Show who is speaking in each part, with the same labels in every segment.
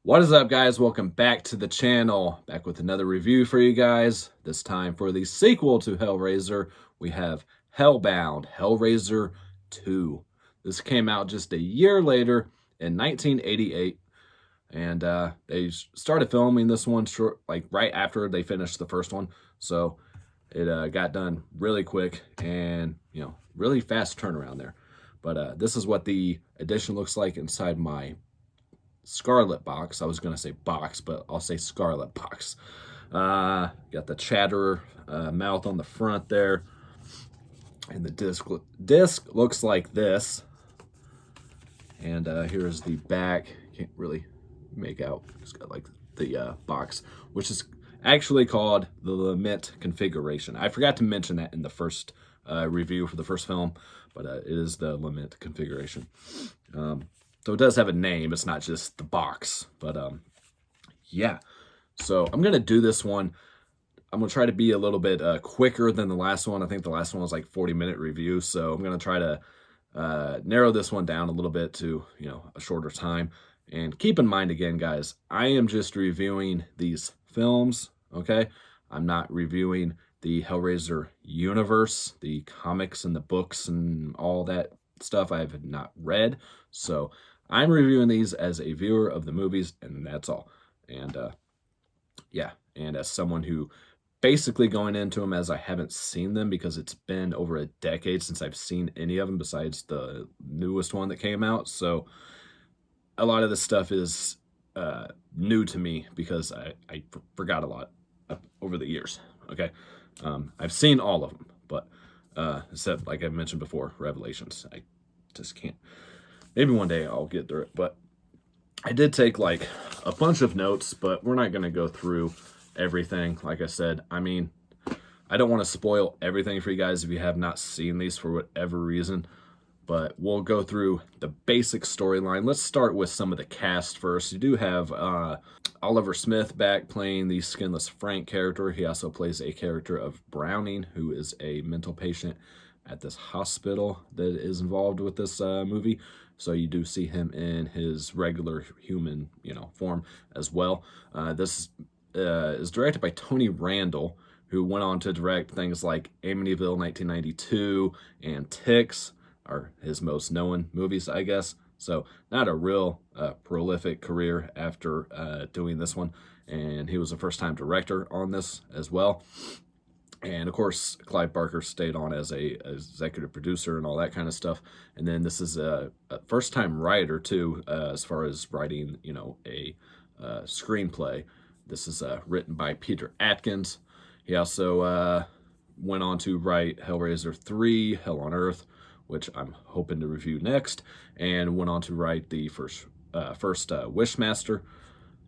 Speaker 1: What is up, guys? Welcome back to the channel. Back with another review for you guys. This time for the sequel to Hellraiser, we have Hellbound, Hellraiser 2. This came out just a year later in 1988, and they started filming this one right after they finished the first one. So it got done really quick and, really fast turnaround there. But this is what the edition looks like inside my Scarlet Box. I was going to say box, but I'll say Scarlet Box. Got the chatterer mouth on the front there. And the disc looks like this. And here's the back. Can't really make out. It's got like the box, which is actually called the Lament configuration. I forgot to mention that in the first review for the first film, but it is the Lament configuration. So it does have a name. It's not just the box. But yeah. So I'm going to do this one. I'm going to try to be a little bit quicker than the last one. I think the last one was like 40-minute review. So I'm going to try to narrow this one down a little bit to, a shorter time. And keep in mind again, guys, I am just reviewing these films, okay? I'm not reviewing the Hellraiser universe, the comics and the books and all that stuff I have not read. So I'm reviewing these as a viewer of the movies, and that's all. And yeah, and as someone who basically going into them as I haven't seen them because it's been over a decade since I've seen any of them besides the newest one that came out. So a lot of this stuff is new to me because I forgot a lot over the years. Okay, I've seen all of them, but except like I mentioned before, Revelations. I just can't. Maybe one day I'll get through it, but I did take like a bunch of notes, but we're not going to go through everything. Like I said, I mean, I don't want to spoil everything for you guys if you have not seen these for whatever reason, but we'll go through the basic storyline. Let's start with some of the cast first. You do have Oliver Smith back playing the Skinless Frank character. He also plays a character of Browning, who is a mental patient at this hospital that is involved with this movie. So you do see him in his regular human, form as well. This is directed by Tony Randall, who went on to direct things like Amityville 1992 and Ticks, are his most known movies, I guess. So not a real prolific career after doing this one. And he was a first-time director on this as well. And of course, Clive Barker stayed on as a executive producer and all that kind of stuff. And then this is a first-time writer too, as far as writing, a screenplay. This is written by Peter Atkins. He also went on to write Hellraiser 3, Hell on Earth, which I'm hoping to review next, and went on to write the first Wishmaster.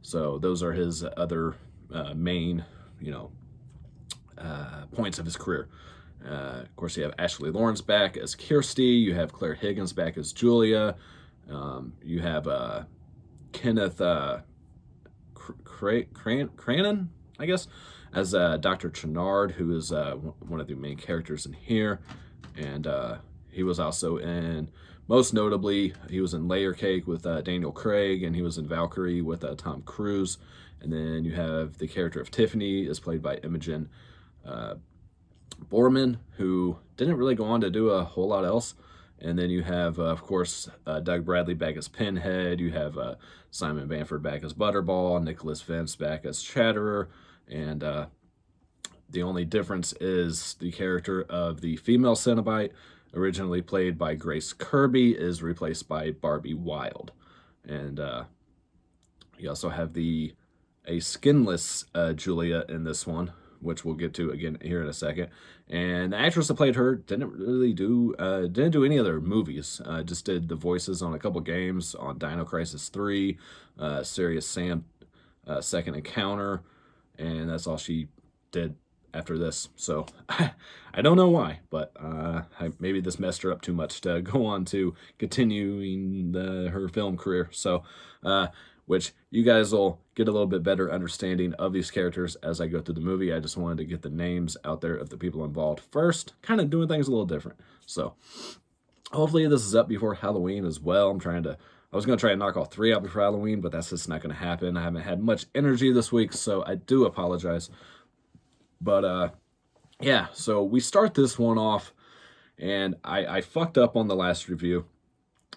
Speaker 1: So those are his other main, points of his career. Of course, you have Ashley Lawrence back as Kirsty. You have Claire Higgins back as Julia. You have Kenneth Cranon, I guess, as Dr. Chenard, who is one of the main characters in here. And he was also in, most notably, he was in Layer Cake with Daniel Craig, and he was in Valkyrie with Tom Cruise. And then you have the character of Tiffany is played by Imogen Borman, who didn't really go on to do a whole lot else. And then you have, of course, Doug Bradley back as Pinhead. You have Simon Bamford back as Butterball, Nicholas Vince back as Chatterer. And the only difference is the character of the female Cenobite, originally played by Grace Kirby, is replaced by Barbie Wilde. And you also have a skinless Julia in this one, which we'll get to again here in a second. And the actress that played her didn't really do any other movies. Just did the voices on a couple games, on Dino Crisis 3, Serious Sam, Second Encounter, and that's all she did after this. So I don't know why, but maybe this messed her up too much to go on to continuing her film career. So which you guys will get a little bit better understanding of these characters as I go through the movie. I just wanted to get the names out there of the people involved first, kind of doing things a little different. So hopefully this is up before Halloween as well. I'm trying to I was going to try and knock all 3 out before Halloween, but that's just not going to happen. I haven't had much energy this week, so I do apologize. But, yeah, so we start this one off, and I fucked up on the last review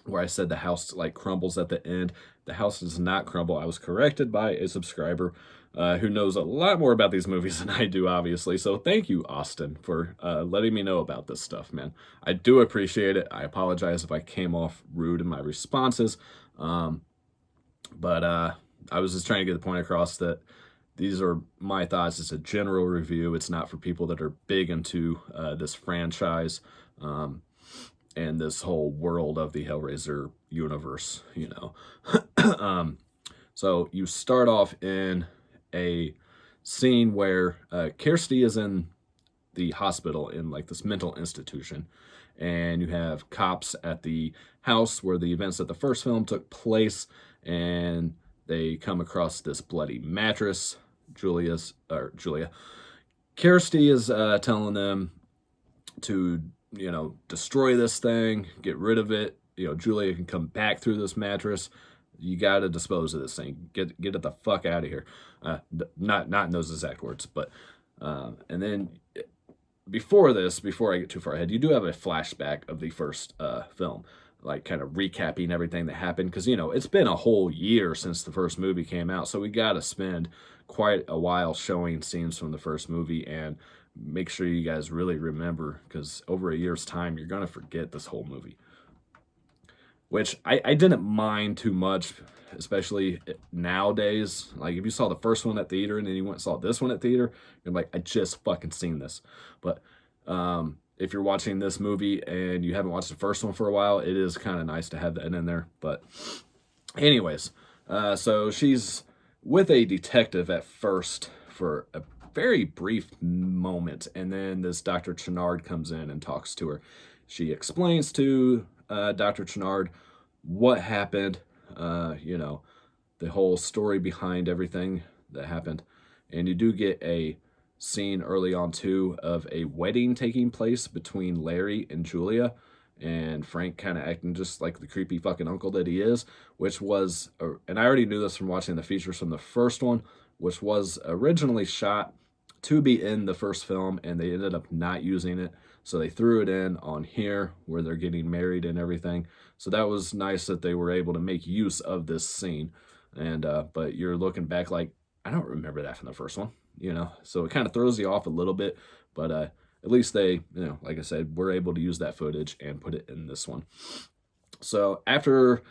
Speaker 1: where I said the house like crumbles at the end. The house does not crumble. I was corrected by a subscriber who knows a lot more about these movies than I do, obviously. So thank you, Austin, for letting me know about this stuff, man. I do appreciate it. I apologize if I came off rude in my responses. But I was just trying to get the point across that these are my thoughts. It's a general review. It's not for people that are big into this franchise and this whole world of the Hellraiser universe, you know. So you start off in a scene where Kirsty is in the hospital in like this mental institution, and you have cops at the house where the events of the first film took place, and they come across this bloody mattress. Kirsty is telling them to, you know, destroy this thing, get rid of it. You know, Julia can come back through this mattress. You got to dispose of this thing. Get it the fuck out of here. Not in those exact words, but and then before I get too far ahead, you do have a flashback of the first film, like kind of recapping everything that happened, because, you know, it's been a whole year since the first movie came out, so we got to spend quite a while showing scenes from the first movie and make sure you guys really remember, because over a year's time, you're going to forget this whole movie. Which I didn't mind too much, especially nowadays. Like, if you saw the first one at theater and then you went and saw this one at theater, you're like, I just fucking seen this. But if you're watching this movie and you haven't watched the first one for a while, it is kind of nice to have that in there. But anyways, so she's with a detective at first for a very brief moment, and then this Dr. Chenard comes in and talks to her. She explains to Dr. Chenard what happened, you know, the whole story behind everything that happened. And you do get a scene early on, too, of a wedding taking place between Larry and Julia, and Frank kind of acting just like the creepy fucking uncle that he is, which was, and I already knew this from watching the features from the first one, which was originally shot to be in the first film, and they ended up not using it. So they threw it in on here where they're getting married and everything. So that was nice that they were able to make use of this scene. And but you're looking back like, I don't remember that from the first one, you know. So it kind of throws you off a little bit. But at least they, you know, like I said, were able to use that footage and put it in this one. So after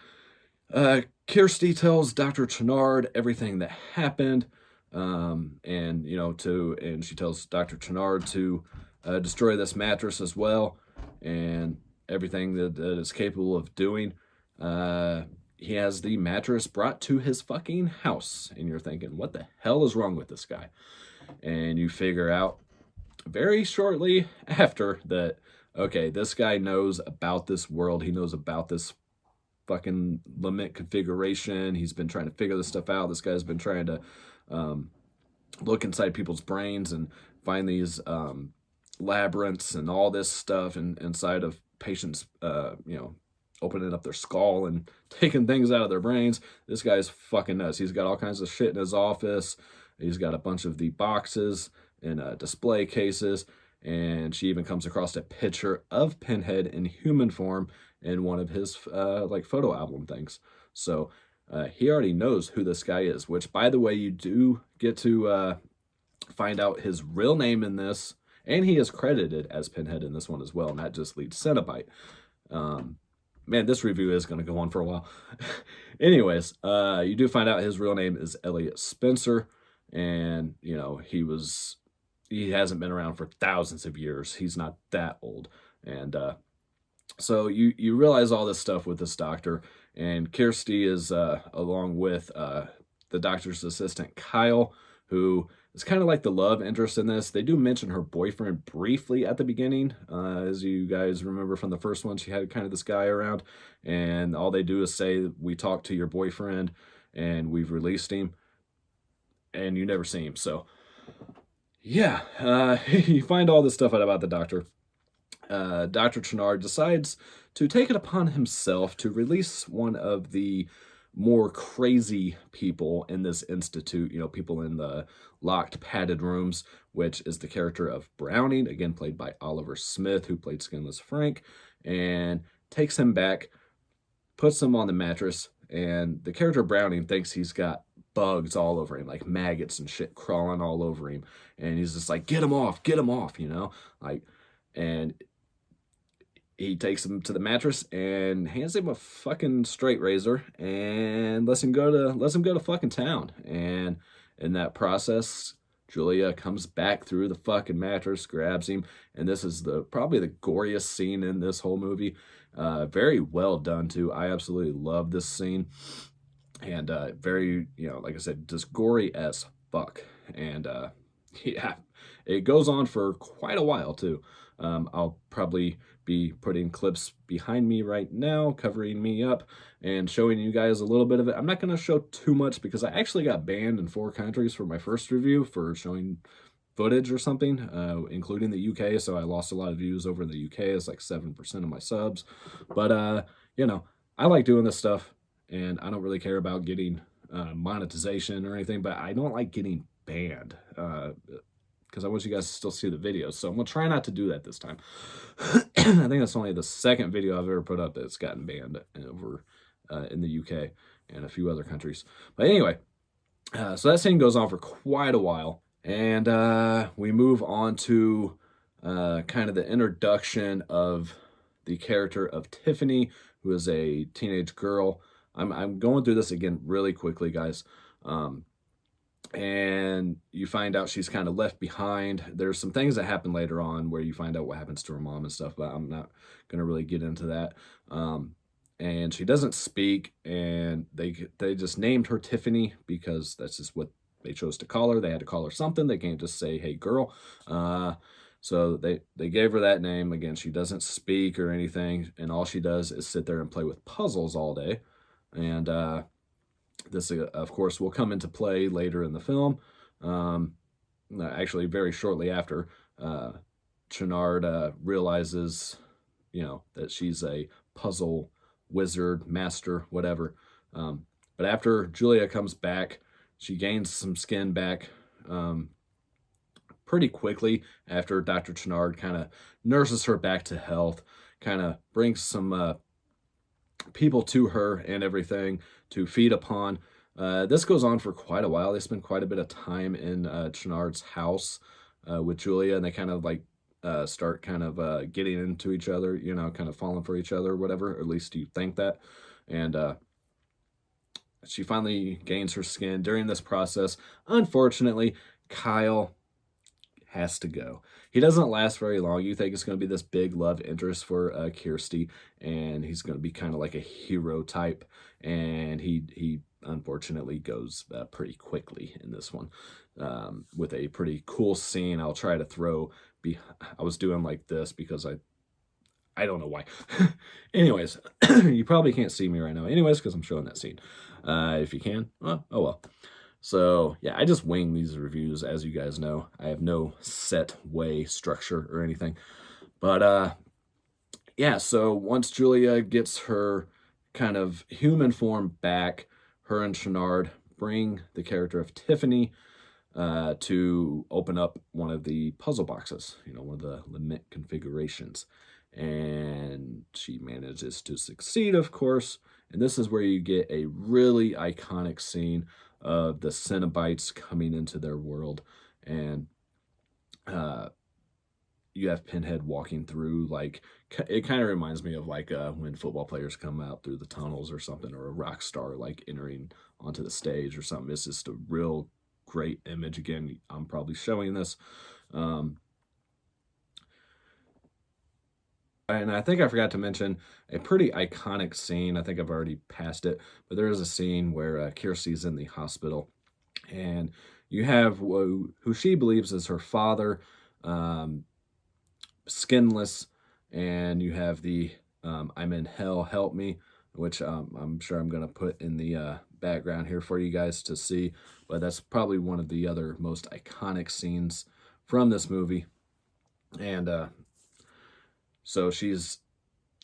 Speaker 1: Kirsty tells Dr. Chenard everything that happened, and, you know, and she tells Dr. Chenard to destroy this mattress as well, and everything that it's capable of doing. He has the mattress brought to his fucking house, and you're thinking, what the hell is wrong with this guy? And you figure out very shortly after that, okay, this guy knows about this world. He knows about this fucking lament configuration. He's been trying to figure this stuff out. This guy's been trying to look inside people's brains and find these labyrinths and all this stuff inside of patients, you know, opening up their skull and taking things out of their brains. This guy's fucking nuts. He's got all kinds of shit in his office. He's got a bunch of the boxes and display cases, and she even comes across a picture of Pinhead in human form in one of his like photo album things. So he already knows who this guy is, which, by the way, you do get to find out his real name in this, and he is credited as Pinhead in this one as well, not just lead Cenobite. Man, this review is going to go on for a while. Anyways, you do find out his real name is Elliot Spencer, and, you know, he hasn't been around for thousands of years. He's not that old. And so you realize all this stuff with this doctor, and Kirsty is along with the doctor's assistant, Kyle, who is kind of like the love interest in this. They do mention her boyfriend briefly at the beginning. As you guys remember from the first one, she had kind of this guy around, and all they do is say, we talked to your boyfriend and we've released him, and you never see him. So yeah, you find all this stuff out about the doctor. Dr. Channard decides to take it upon himself to release one of the more crazy people in this institute, people in the locked, padded rooms, which is the character of Browning, again played by Oliver Smith, who played Skinless Frank, and takes him back, puts him on the mattress, and the character Browning thinks he's got bugs all over him, like maggots and shit crawling all over him, and he's just like, get him off, and he takes him to the mattress and hands him a fucking straight razor and lets him go to fucking town. And in that process, Julia comes back through the fucking mattress, grabs him, and this is probably the goriest scene in this whole movie. Very well done too. I absolutely love this scene, and very, like I said, just gory as fuck. And yeah, it goes on for quite a while too. I'll probably be putting clips behind me right now, covering me up and showing you guys a little bit of it. I'm not going to show too much because I actually got banned in 4 countries for my first review for showing footage or something, including the UK. So I lost a lot of views over in the UK. It's like 7% of my subs. But, I like doing this stuff, and I don't really care about getting monetization or anything, but I don't like getting banned. Because I want you guys to still see the videos. So I'm going to try not to do that this time. I think that's only the second video I've ever put up that's gotten banned over in the UK and a few other countries. But anyway, so that scene goes on for quite a while. And we move on to kind of the introduction of the character of Tiffany, who is a teenage girl. I'm going through this again really quickly, guys. And you find out she's kind of left behind. There's some things that happen later on where you find out what happens to her mom and stuff, but I'm not going to really get into that. And she doesn't speak, and they just named her Tiffany because that's just what they chose to call her. They had to call her something. They can't just say, hey, girl. So they gave her that name. Again, she doesn't speak or anything, and all she does is sit there and play with puzzles all day. And this, of course, will come into play later in the film. Actually, very shortly after, Channard realizes, that she's a puzzle wizard, master, whatever. But after Julia comes back, she gains some skin back pretty quickly after Dr. Channard kind of nurses her back to health, kind of brings some people to her and everything to feed upon. This goes on for quite a while. They spend quite a bit of time in Channard's house with Julia, and they kind of like start kind of getting into each other, kind of falling for each other, whatever, or at least you think that. And she finally gains her skin. During this process, unfortunately, Kyle has to go. He doesn't last very long. You think it's going to be this big love interest for Kirsty, and he's going to be kind of like a hero type, and he unfortunately goes pretty quickly in this one, with a pretty cool scene. I'll try to throw. I was doing like this because I don't know why. Anyways, you probably can't see me right now. Anyways, because I'm showing that scene. If you can, oh well. So, yeah, I just wing these reviews, as you guys know. I have no set way structure or anything. But, yeah, so once Julia gets her kind of human form back, her and Channard bring the character of Tiffany to open up one of the puzzle boxes, one of the lament configurations. And she manages to succeed, of course. And this is where you get a really iconic scene of the Cenobites coming into their world, and you have Pinhead walking through, like, it kind of reminds me of like when football players come out through the tunnels or something, or a rock star like entering onto the stage or something. It's just a real great image. Again, I'm probably showing this. And I think I forgot to mention a pretty iconic scene. I think I've already passed it, but there is a scene where Kirsty's in the hospital, and you have who she believes is her father, skinless, and you have the I'm in hell, help me, which I'm sure I'm going to put in the background here for you guys to see, but that's probably one of the other most iconic scenes from this movie. And So she's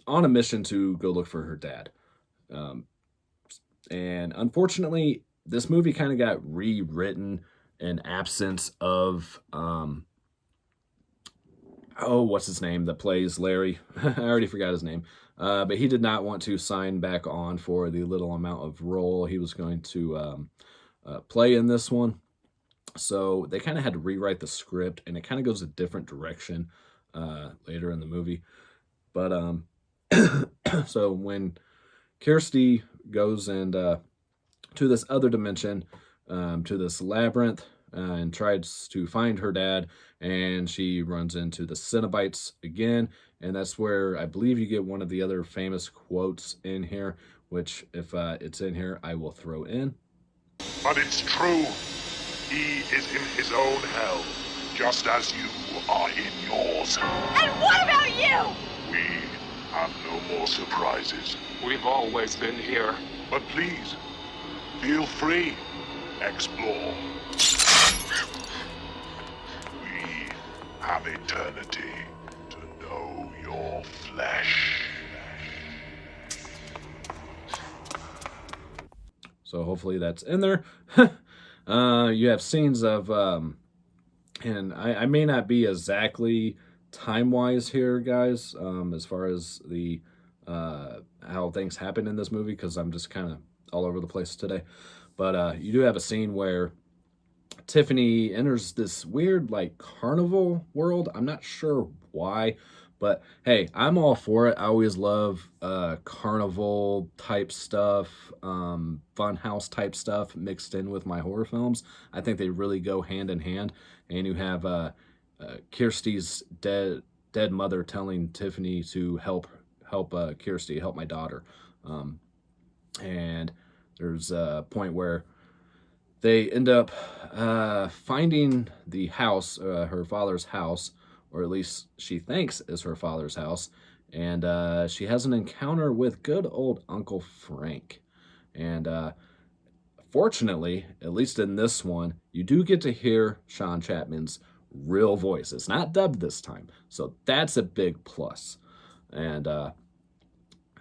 Speaker 1: on a mission to go look for her dad. Um, and unfortunately, this movie kind of got rewritten in absence of what's his name that plays Larry? I already forgot his name. But he did not want to sign back on for the little amount of role he was going to play in this one. So they kind of had to rewrite the script, and it kind of goes a different direction later in the movie. But so when Kirsty goes and to this other dimension, to this labyrinth, and tries to find her dad, and she runs into the Cenobites again, and that's where I believe you get one of the other famous quotes in here, which if it's in here, I will throw in.
Speaker 2: But it's true. He is in his own hell, just as you are in yours.
Speaker 3: And what about you?
Speaker 2: We have no more surprises.
Speaker 4: We've always been here.
Speaker 2: But please, feel free. Explore. We have eternity to know your flesh.
Speaker 1: So hopefully that's in there. You have scenes of, and I may not be exactly time-wise here, guys, as far as the how things happen in this movie, because I'm just kind of all over the place today. But you do have a scene where Tiffany enters this weird, like, carnival world. I'm not sure why, but hey, I'm all for it. I always love carnival type stuff, fun house type stuff mixed in with my horror films. I think they really go hand in hand. And you have Kirsty's dead mother telling Tiffany to help Kirsty, help my daughter. And there's a point where they end up finding the house, her father's house, or at least she thinks is her father's house, and she has an encounter with good old Uncle Frank. And fortunately, at least in this one, you do get to hear Sean Chapman's real voice. It's not dubbed this time, so that's a big plus. And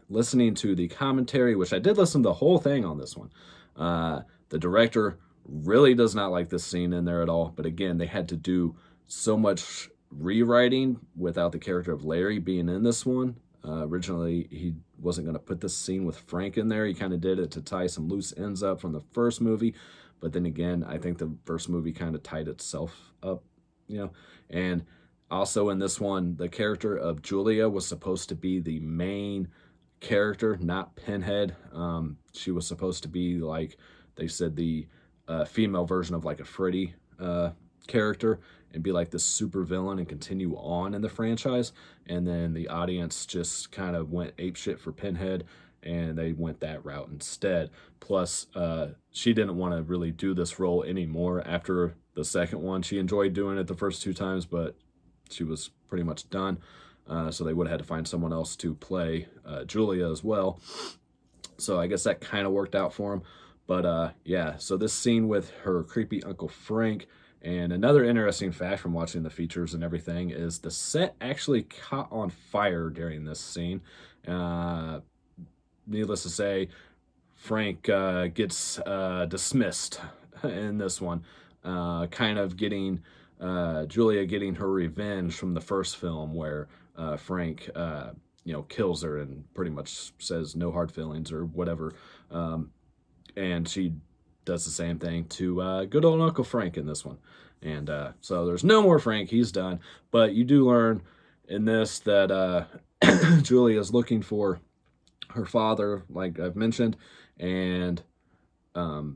Speaker 1: listening to the commentary, which I did listen to the whole thing on this one, the director really does not like this scene in there at all. But again, they had to do so much rewriting without the character of Larry being in this one. Originally, he wasn't going to put this scene with Frank in there. He kind of did it to tie some loose ends up from the first movie. But then again, I think the first movie kind of tied itself up, you know. And also in this one, the character of Julia was supposed to be the main character, not Pinhead. She was supposed to be, like they said, the female version of like a Freddy character, and be like this super villain and continue on in the franchise. And then the audience just kind of went apeshit for Pinhead, and they went that route instead. Plus, she didn't want to really do this role anymore after the second one. She enjoyed doing it the first two times, but she was pretty much done. So they would have had to find someone else to play Julia as well. So I guess that kind of worked out for him. But yeah, so this scene with her creepy Uncle Frank. And another interesting fact from watching the features and everything is the set actually caught on fire during this scene. Needless to say, Frank gets dismissed in this one, kind of getting Julia getting her revenge from the first film, where Frank kills her and pretty much says no hard feelings or whatever, and she does the same thing to good old Uncle Frank in this one. And so there's no more Frank. He's done. But you do learn in this that Julia is looking for her father, like I've mentioned. And a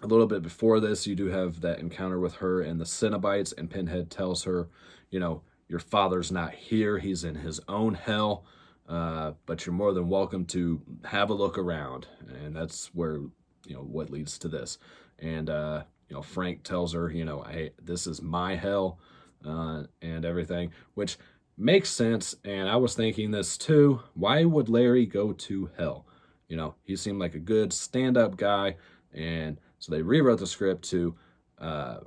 Speaker 1: little bit before this, you do have that encounter with her and the Cenobites. And Pinhead tells her, your father's not here. He's in his own hell. But you're more than welcome to have a look around. And that's where what leads to this. And Frank tells her, hey, this is my hell, and everything, which makes sense. And I was thinking this too. Why would Larry go to hell? He seemed like a good stand-up guy. And so they rewrote the script to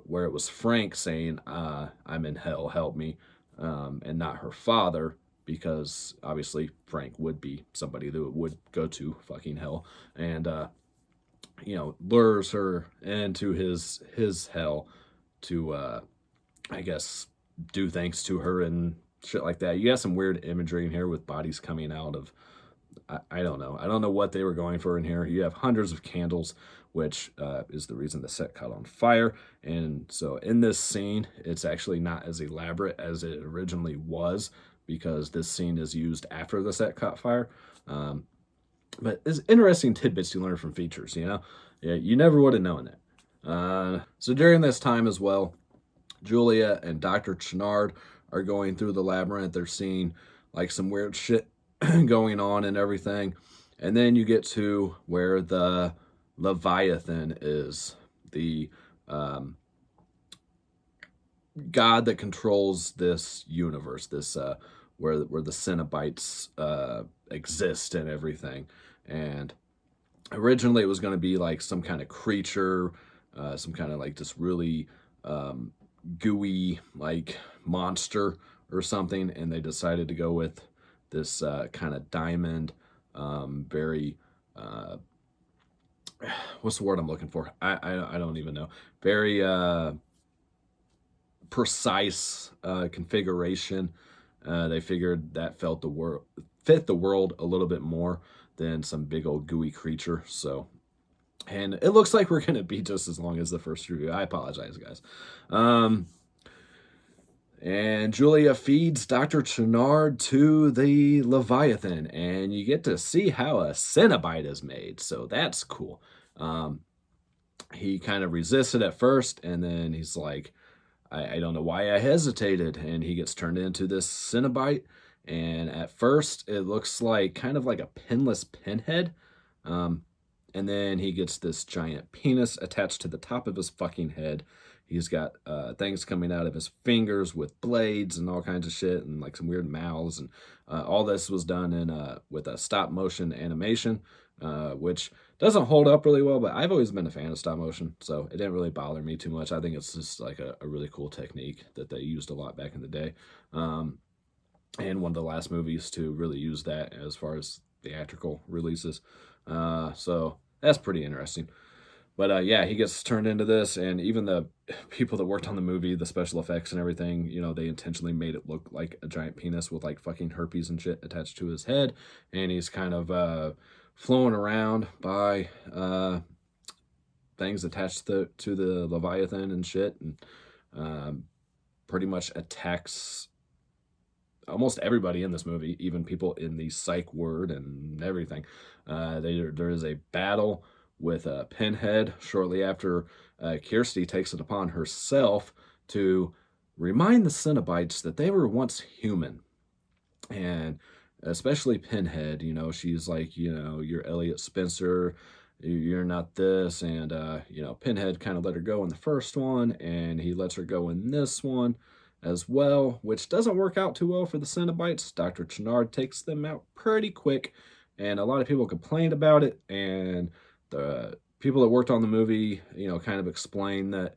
Speaker 1: where it was Frank saying, I'm in hell, help me, and not her father, because obviously Frank would be somebody that would go to fucking hell, and lures her into his hell to I guess do things to her and shit like that. You got some weird imagery in here with bodies coming out of, I don't know. I don't know what they were going for in here. You have hundreds of candles, which is the reason the set caught on fire. And so in this scene, it's actually not as elaborate as it originally was, because this scene is used after the set caught fire. But it's interesting tidbits you learn from features, Yeah, you never would have known that. So during this time as well, Julia and Dr. Chenard are going through the labyrinth. They're seeing like some weird shit going on and everything. And then you get to where the Leviathan is, the god that controls this universe, this where the Cenobites exist and everything. And originally it was going to be like some kind of creature, some kind of like this really gooey like monster or something, and they decided to go with this kind of diamond, very what's the word I'm looking for? I don't even know. Very precise configuration. They figured that fit the world a little bit more than some big old gooey creature. So, and it looks like we're gonna be just as long as the first review. I apologize, guys. And Julia feeds Dr. Chenard to the Leviathan, and you get to see how a Cenobite is made, so that's cool. He kind of resisted at first, and then he's like, I don't know why I hesitated, and he gets turned into this Cenobite, and at first it looks like kind of like a pinless pinhead, and then he gets this giant penis attached to the top of his fucking head. He's got things coming out of his fingers with blades and all kinds of shit, and like some weird mouths. And all this was done in with a stop motion animation, which doesn't hold up really well. But I've always been a fan of stop motion, so it didn't really bother me too much. I think it's just like a really cool technique that they used a lot back in the day, and one of the last movies to really use that as far as theatrical releases. So that's pretty interesting. But yeah, he gets turned into this, and even the people that worked on the movie, the special effects and everything, they intentionally made it look like a giant penis with like fucking herpes and shit attached to his head, and he's kind of flowing around by things attached to the Leviathan and shit, and pretty much attacks almost everybody in this movie, even people in the psych ward and everything. There is a battle with Pinhead shortly after Kirsty takes it upon herself to remind the Cenobites that they were once human. And especially Pinhead, she's like, you're Elliot Spencer, you're not this. And, Pinhead kind of let her go in the first one, and he lets her go in this one as well, which doesn't work out too well for the Cenobites. Dr. Chenard takes them out pretty quick, and a lot of people complained about it, and the people that worked on the movie, kind of explained that,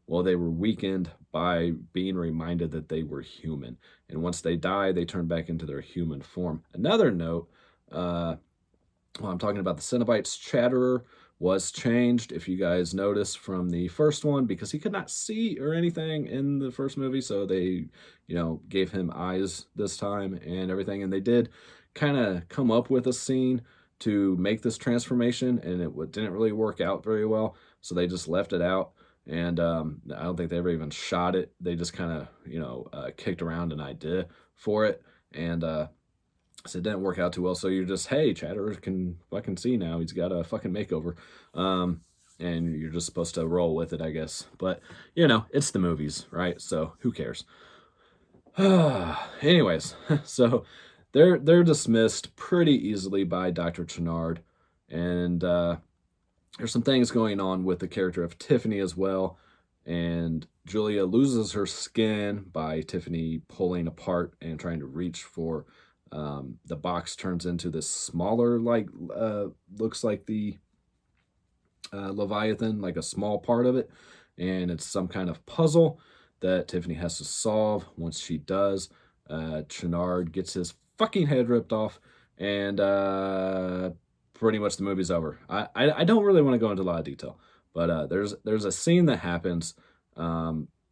Speaker 1: well, they were weakened by being reminded that they were human. And once they die, they turn back into their human form. Another note, I'm talking about the Cenobites, Chatterer was changed, if you guys notice, from the first one, because he could not see or anything in the first movie. So they, gave him eyes this time and everything. And they did kind of come up with a scene to make this transformation, and it didn't really work out very well, so they just left it out. And I don't think they ever even shot it. They just kind of kicked around an idea for it, and so it didn't work out too well. So you're just, hey, Chatterer can fucking see now, he's got a fucking makeover, and you're just supposed to roll with it, I guess. But it's the movies, right? So who cares? Anyways, so they're dismissed pretty easily by Dr. Chenard, and there's some things going on with the character of Tiffany as well, and Julia loses her skin by Tiffany pulling apart and trying to reach for the box. Turns into this smaller, looks like the Leviathan, like a small part of it, and it's some kind of puzzle that Tiffany has to solve. Once she does, Chenard gets his fucking head ripped off, and pretty much the movie's over. I don't really want to go into a lot of detail, but there's a scene that happens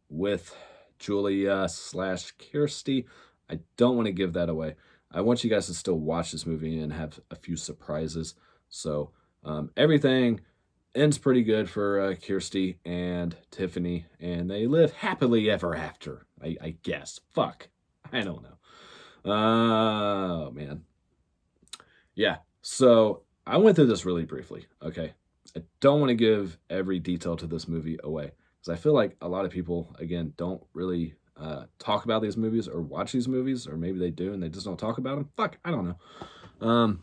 Speaker 1: with Julia slash Kirsty. I don't want to give that away. I want you guys to still watch this movie and have a few surprises. So everything ends pretty good for Kirsty and Tiffany, and they live happily ever after, I guess. Fuck. I don't know. Oh, man. Yeah, so I went through this really briefly, okay? I don't want to give every detail to this movie away, because I feel like a lot of people, again, don't really talk about these movies or watch these movies, or maybe they do and they just don't talk about them. Fuck, I don't know.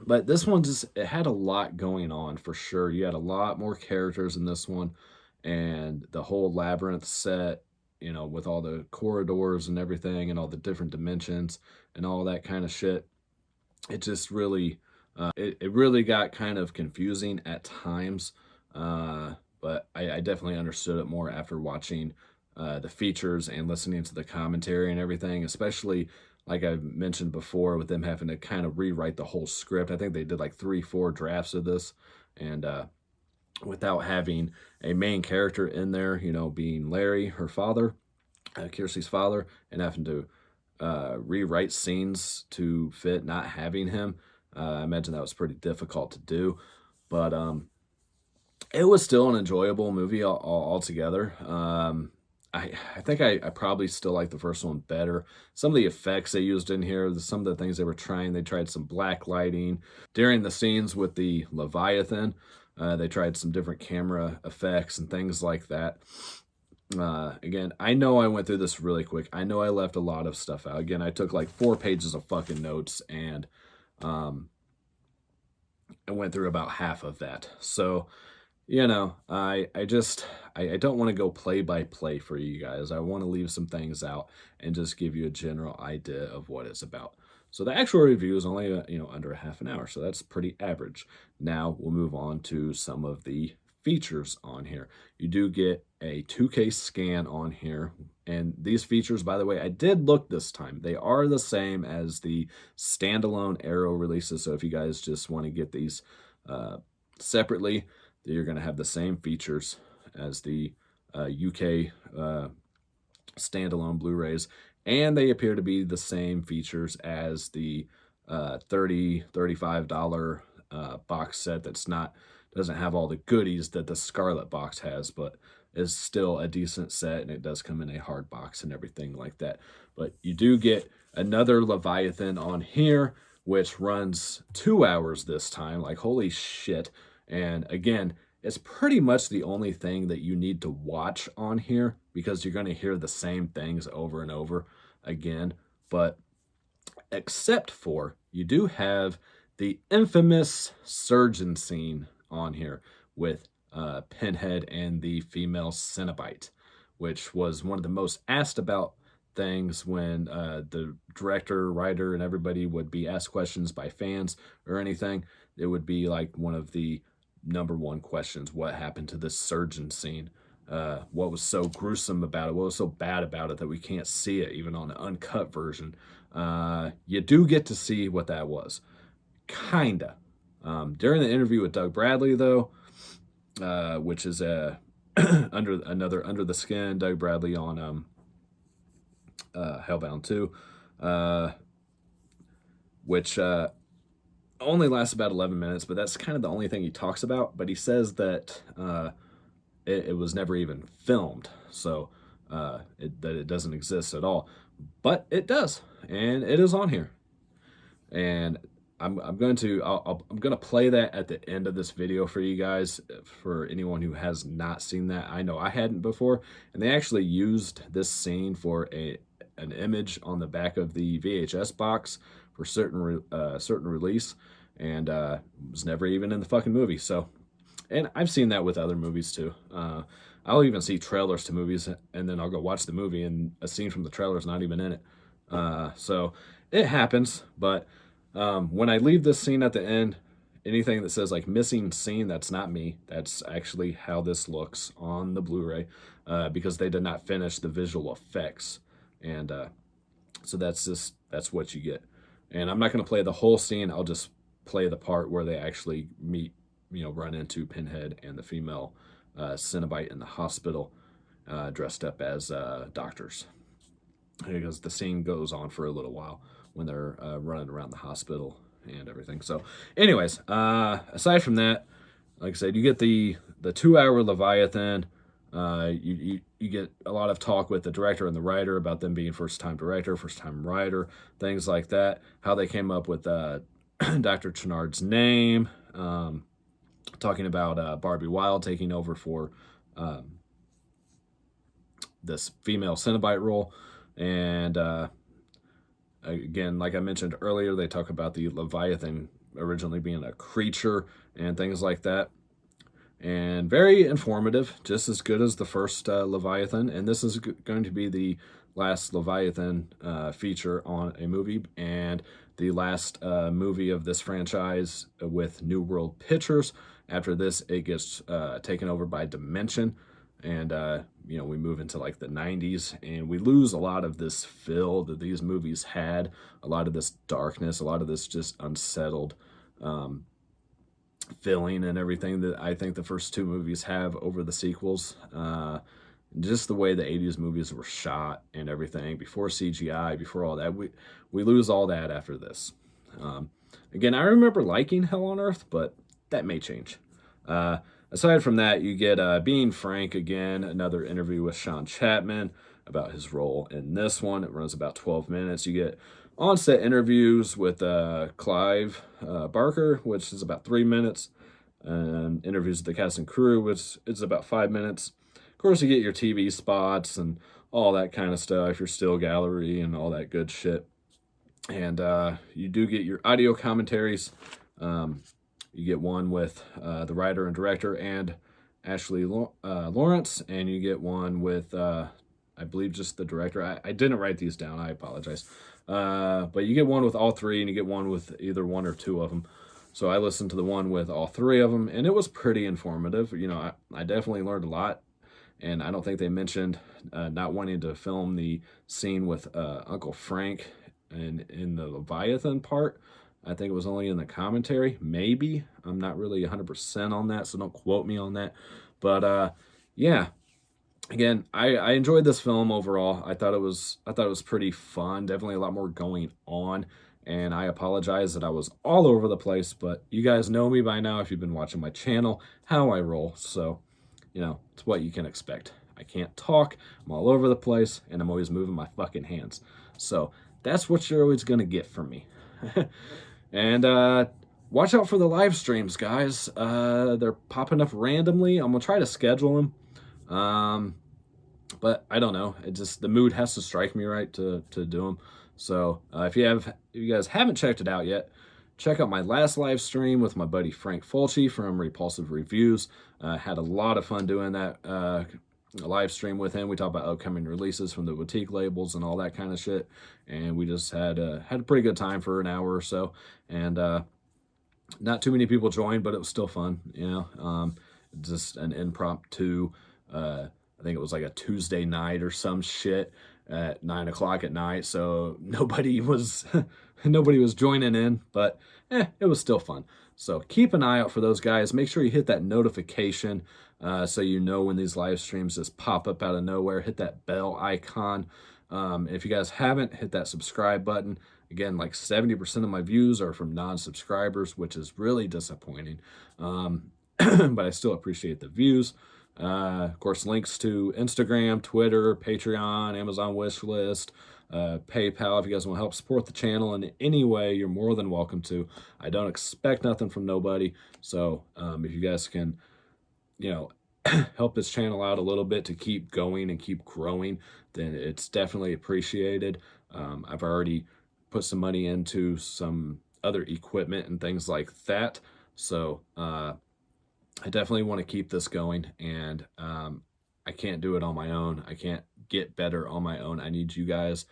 Speaker 1: But this one it had a lot going on for sure. You had a lot more characters in this one, and the whole labyrinth set, you know, with all the corridors and everything and all the different dimensions and all that kind of shit. It just really, it really got kind of confusing at times. But I definitely understood it more after watching the features and listening to the commentary and everything, especially like I mentioned before, with them having to kind of rewrite the whole script. I think they did like 3-4 drafts of this, and without having a main character in there, you know, being Larry, her father, Kirsty's father, and having to rewrite scenes to fit not having him. I imagine that was pretty difficult to do, but it was still an enjoyable movie altogether. I think I probably still like the first one better. Some of the effects they used in here, some of the things they were trying, they tried some black lighting. During the scenes with the Leviathan, they tried some different camera effects and things like that. Again, I know I went through this really quick. I know I left a lot of stuff out. Again, I took like 4 pages of fucking notes, and I went through about half of that. So, you know, I don't want to go play by play for you guys. I want to leave some things out and just give you a general idea of what it's about. So the actual review is only, you know, under a half an hour, so that's pretty average. Now we'll move on to some of the features on here. You do get a 2K scan on here, and these features, by the way, I did look this time. They are the same as the standalone Arrow releases, so if you guys just want to get these separately, you're going to have the same features as the UK standalone Blu-rays, and they appear to be the same features as the $35 box set doesn't have all the goodies that the Scarlet Box has, but is still a decent set, and it does come in a hard box and everything like that. But you do get another Leviathan on here, which runs 2 hours this time. Like, holy shit. And again, it's pretty much the only thing that you need to watch on here, because you're going to hear the same things over and over again. But except for, you do have the infamous surgeon scene on here with Pinhead and the female Cenobite, which was one of the most asked about things when the director, writer, and everybody would be asked questions by fans or anything. It would be like one of the #1 questions: what happened to this surgeon scene? What was so gruesome about it? What was so bad about it that we can't see it even on the uncut version? You do get to see what that was, kinda. During the interview with Doug Bradley, though, which is under the skin, Doug Bradley on Hellbound 2, which only lasts about 11 minutes, but that's kind of the only thing he talks about. But he says that it was never even filmed, so that it doesn't exist at all. But it does, and it is on here. And I'm going to play that at the end of this video for you guys, for anyone who has not seen that. I know I hadn't before, and they actually used this scene for an image on the back of the VHS box for certain release, and was never even in the fucking movie. So, and I've seen that with other movies too. I'll even see trailers to movies, and then I'll go watch the movie, and a scene from the trailer is not even in it. So it happens, but when I leave this scene at the end, anything that says like missing scene, that's not me. That's actually how this looks on the Blu-ray, because they did not finish the visual effects. And So that's what you get. And I'm not going to play the whole scene. I'll just play the part where they actually meet, run into Pinhead and the female Cenobite in the hospital, dressed up as doctors. Because the scene goes on for a little while when they're running around the hospital and everything. So, anyways, aside from that, like I said, you get the 2-hour Leviathan. You get a lot of talk with the director and the writer about them being first-time director, first-time writer, things like that. How they came up with Dr. Channard's name. Talking about Barbie Wilde taking over for this female Cenobite role. And again, like I mentioned earlier, they talk about the Leviathan originally being a creature and things like that. And very informative, just as good as the first Leviathan. And this is going to be the last Leviathan feature on a movie, and the last movie of this franchise with New World Pictures. After this, it gets taken over by Dimension, and we move into like the 90s, and we lose a lot of this feel that these movies had, a lot of this darkness, a lot of this just unsettled feeling and everything that I think the first two movies have over the sequels. Just the way the 80s movies were shot and everything, before CGI, before all that, we lose all that after this. Again, I remember liking Hell on Earth, but that may change. Aside from that, you get Being Frank again, another interview with Sean Chapman about his role in this one. It runs about 12 minutes. You get on-set interviews with Clive Barker, which is about 3 minutes, and interviews with the cast and crew, which is about 5 minutes. Of course, you get your TV spots and all that kind of stuff, your still gallery and all that good shit. And you do get your audio commentaries. You get one with the writer and director and Ashley Lawrence, and you get one with, I believe, just the director. I didn't write these down. I apologize. But you get one with all three, and you get one with either one or two of them. So I listened to the one with all three of them, and it was pretty informative. I definitely learned a lot, and I don't think they mentioned not wanting to film the scene with Uncle Frank in the Leviathan part. I think it was only in the commentary, maybe. I'm not really 100% on that, so don't quote me on that. But yeah, again, I enjoyed this film overall. I thought it was pretty fun. Definitely a lot more going on, and I apologize that I was all over the place. But you guys know me by now if you've been watching my channel, how I roll. So it's what you can expect. I can't talk. I'm all over the place, and I'm always moving my fucking hands. So that's what you're always gonna get from me. And watch out for the live streams, guys. They're popping up randomly. I'm gonna try to schedule them, but I don't know. The mood has to strike me right to do them. So if you guys haven't checked it out yet, check out my last live stream with my buddy Frank Fulci from Repulsive Reviews. Had a lot of fun doing that live stream with him. We talked about upcoming releases from the boutique labels and all that kind of shit, and we just had a pretty good time for an hour or so. And not too many people joined, but it was still fun. Just an impromptu. I think it was like a Tuesday night or some shit at 9 o'clock at night, so nobody was joining in, but it was still fun. So keep an eye out for those guys. Make sure you hit that notification so you know when these live streams just pop up out of nowhere. Hit that bell icon. If you guys haven't, hit that subscribe button. Again, like 70% of my views are from non-subscribers, which is really disappointing. But I still appreciate the views. Of course, links to Instagram, Twitter, Patreon, Amazon wishlist, PayPal. If you guys want to help support the channel in any way, you're more than welcome to. I don't expect nothing from nobody. So if you guys can, help this channel out a little bit to keep going and keep growing, then it's definitely appreciated. I've already put some money into some other equipment and things like that. So I definitely want to keep this going, and I can't do it on my own. I can't get better on my own. I need you guys.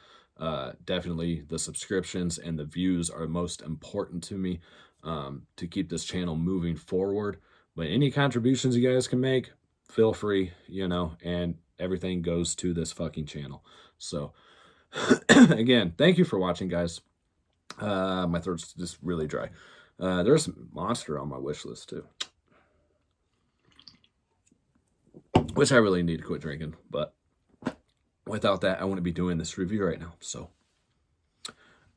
Speaker 1: Definitely the subscriptions and the views are most important to me to keep this channel moving forward. But any contributions you guys can make, feel free, and everything goes to this fucking channel. So Again, thank you for watching, guys. My throat's just really dry. There's Monster on my wish list too, which I really need to quit drinking, but without that, I wouldn't be doing this review right now. So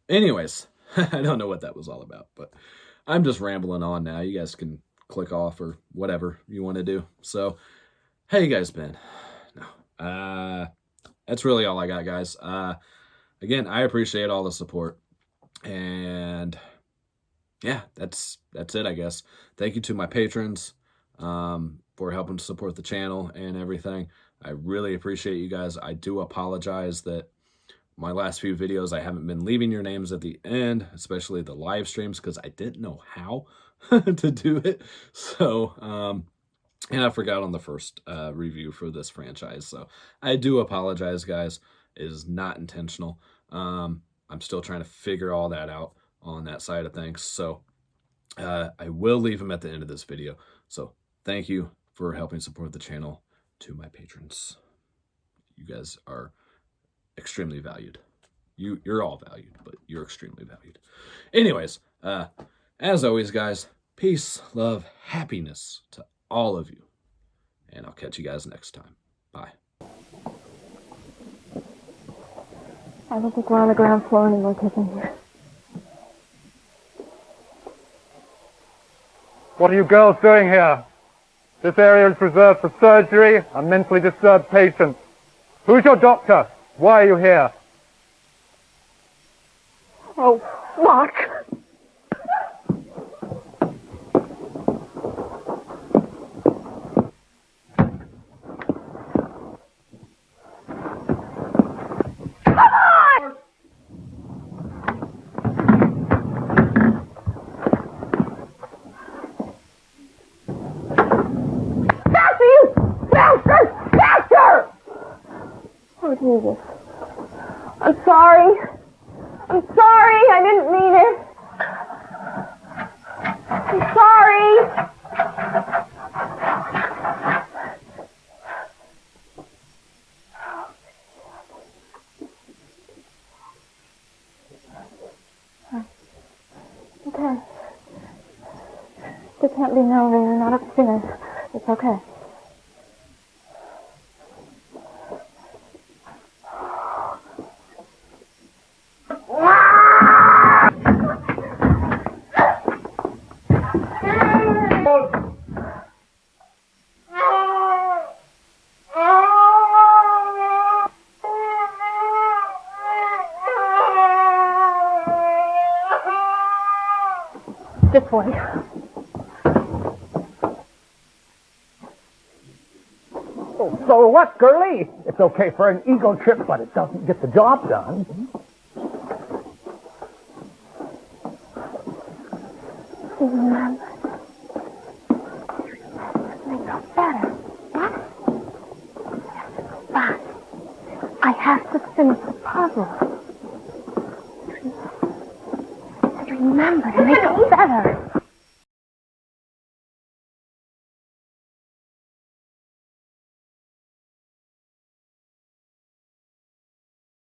Speaker 1: anyways, I don't know what that was all about, but I'm just rambling on now. You guys can click off or whatever you want to do. So how you guys been? No, that's really all I got, guys. Again, I appreciate all the support, and yeah, that's it, I guess. Thank you to my patrons for helping to support the channel and everything. I really appreciate you guys. I do apologize that my last few videos I haven't been leaving your names at the end, especially the live streams, because I didn't know how to do it. So and I forgot on the first review for this franchise, so I do apologize, guys. It is not intentional. I'm still trying to figure all that out on that side of things, so I will leave them at the end of this video. So thank you for helping support the channel. To my patrons, you guys are extremely valued. You're all valued, but you're extremely valued. Anyways, as always, guys, peace, love, happiness to all of you, and I'll catch you guys next time. Bye.
Speaker 5: I don't think we're on the ground floor anymore, Tiffany.
Speaker 6: What are you girls doing here? This area is reserved for surgery and mentally disturbed patients. Who's your doctor? Why are you here?
Speaker 5: Oh, Mark! Oh, Jesus. I'm sorry. I'm sorry. I didn't mean it. I'm sorry. Okay. There can't be no, you're not upstairs. It's okay. This way.
Speaker 6: Oh, so what, girlie? It's okay for an ego trip, but it doesn't get the job done.
Speaker 5: Do you remember? Make no better. What? Fine. I have to finish the puzzle. Remember to make it better.